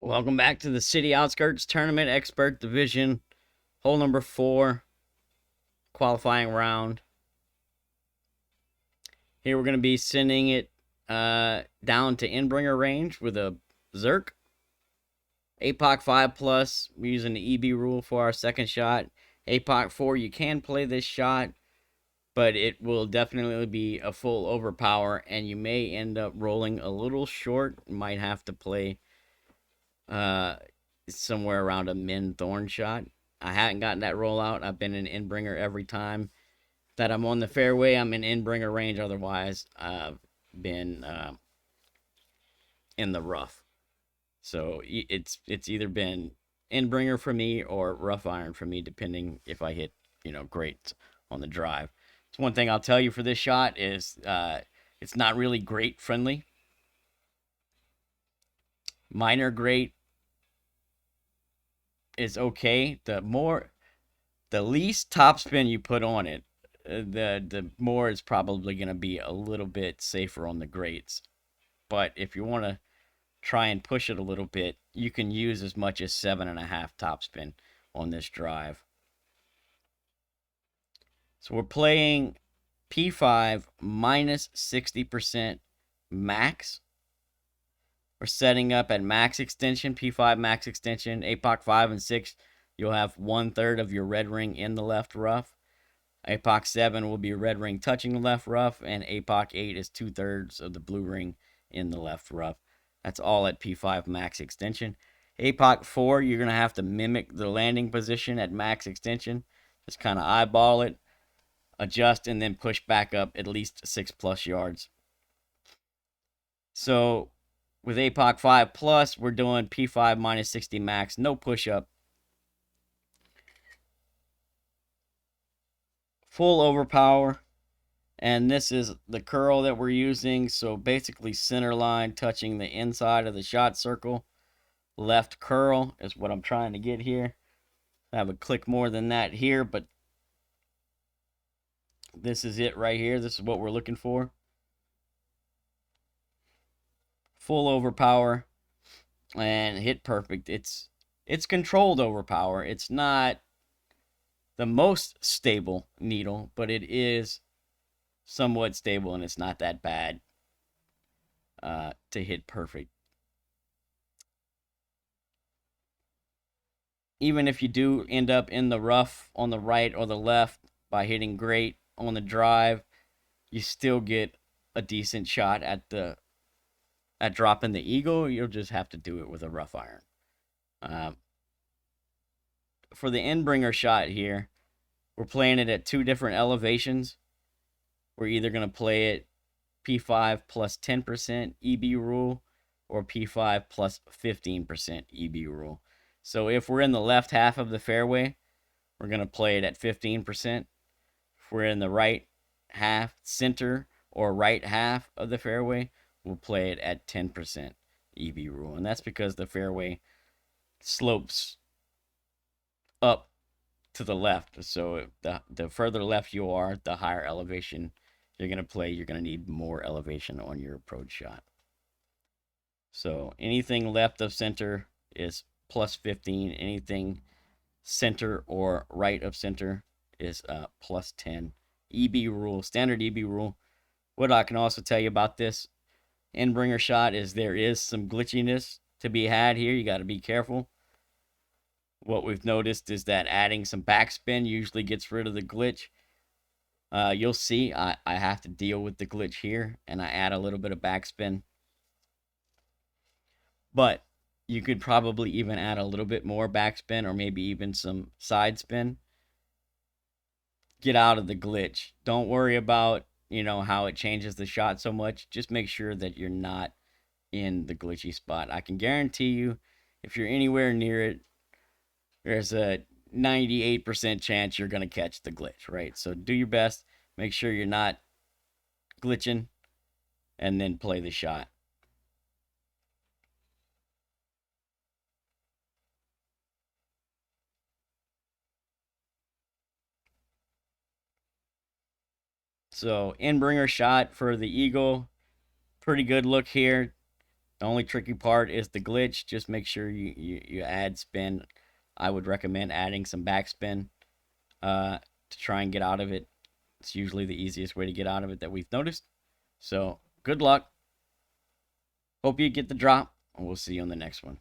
Welcome back to the City Outskirts Tournament Expert Division, hole number 4, qualifying round. Here we're going to be sending it down to Inbringer range with a Zerk. APOC 5 plus, we're using the EB rule for our second shot. APOC 4, you can play this shot, but it will definitely be a full overpower, and you may end up rolling a little short. You might have to play uh, somewhere around a min thorn shot. I haven't gotten that rollout. I've been an Inbringer every time that I'm on the fairway. I'm in Inbringer range. Otherwise, I've been in the rough. So it's either been Inbringer for me or rough iron for me, depending if I hit great on the drive. So one thing I'll tell you for this shot is it's not really great friendly. Minor great is okay. The least topspin you put on it, the more it's probably going to be a little bit safer on the greats. But if you want to try and push it a little bit, you can use as much as 7.5 topspin on this drive. So we're playing P5 minus 60% max. We're setting up at max extension, P5 max extension, APOC 5 and 6. You'll have 1/3 of your red ring in the left rough. APOC 7 will be a red ring touching the left rough, and APOC 8 is 2/3 of the blue ring in the left rough. That's all at P5 max extension. APOC 4, you're going to have to mimic the landing position at max extension. Just kind of eyeball it, adjust, and then push back up at least 6+ yards. So with APOC 5 plus, we're doing P5 minus 60 max, no push up. Full overpower. And this is the curl that we're using. So basically center line touching the inside of the shot circle. Left curl is what I'm trying to get here. I have a click more than that here, but this is it right here. This is what we're looking for. Full overpower and hit perfect. It's controlled overpower. It's not the most stable needle, but it is somewhat stable, and it's not that bad to hit perfect. Even if you do end up in the rough on the right or the left by hitting great on the drive, you still get a decent shot at dropping the eagle. You'll just have to do it with a rough iron. For the Endbringer shot here, we're playing it at two different elevations. We're either going to play it P5 plus 10% EB rule or P5 plus 15% EB rule. So if we're in the left half of the fairway, we're going to play it at 15%. If we're in the right half, center, or right half of the fairway, we'll play it at 10% EB rule. And that's because the fairway slopes up to the left. So the further left you are, the higher elevation you're going to play. You're going to need more elevation on your approach shot. So anything left of center is plus 15. Anything center or right of center is plus 10. EB rule, standard EB rule. What I can also tell you about this Endbringer shot is there is some glitchiness to be had here. You got to be careful. What we've noticed is that adding some backspin usually gets rid of the glitch. You'll see I have to deal with the glitch here, and I add a little bit of backspin. But you could probably even add a little bit more backspin or maybe even some side spin. Get out of the glitch. Don't worry about, how it changes the shot so much. Just make sure that you're not in the glitchy spot. I can guarantee you, if you're anywhere near it, there's a 98% chance you're going to catch the glitch, right? So do your best. Make sure you're not glitching and then play the shot. So, Inbringer shot for the eagle. Pretty good look here. The only tricky part is the glitch. Just make sure you add spin. I would recommend adding some backspin to try and get out of it. It's usually the easiest way to get out of it that we've noticed. So good luck. Hope you get the drop, and we'll see you on the next one.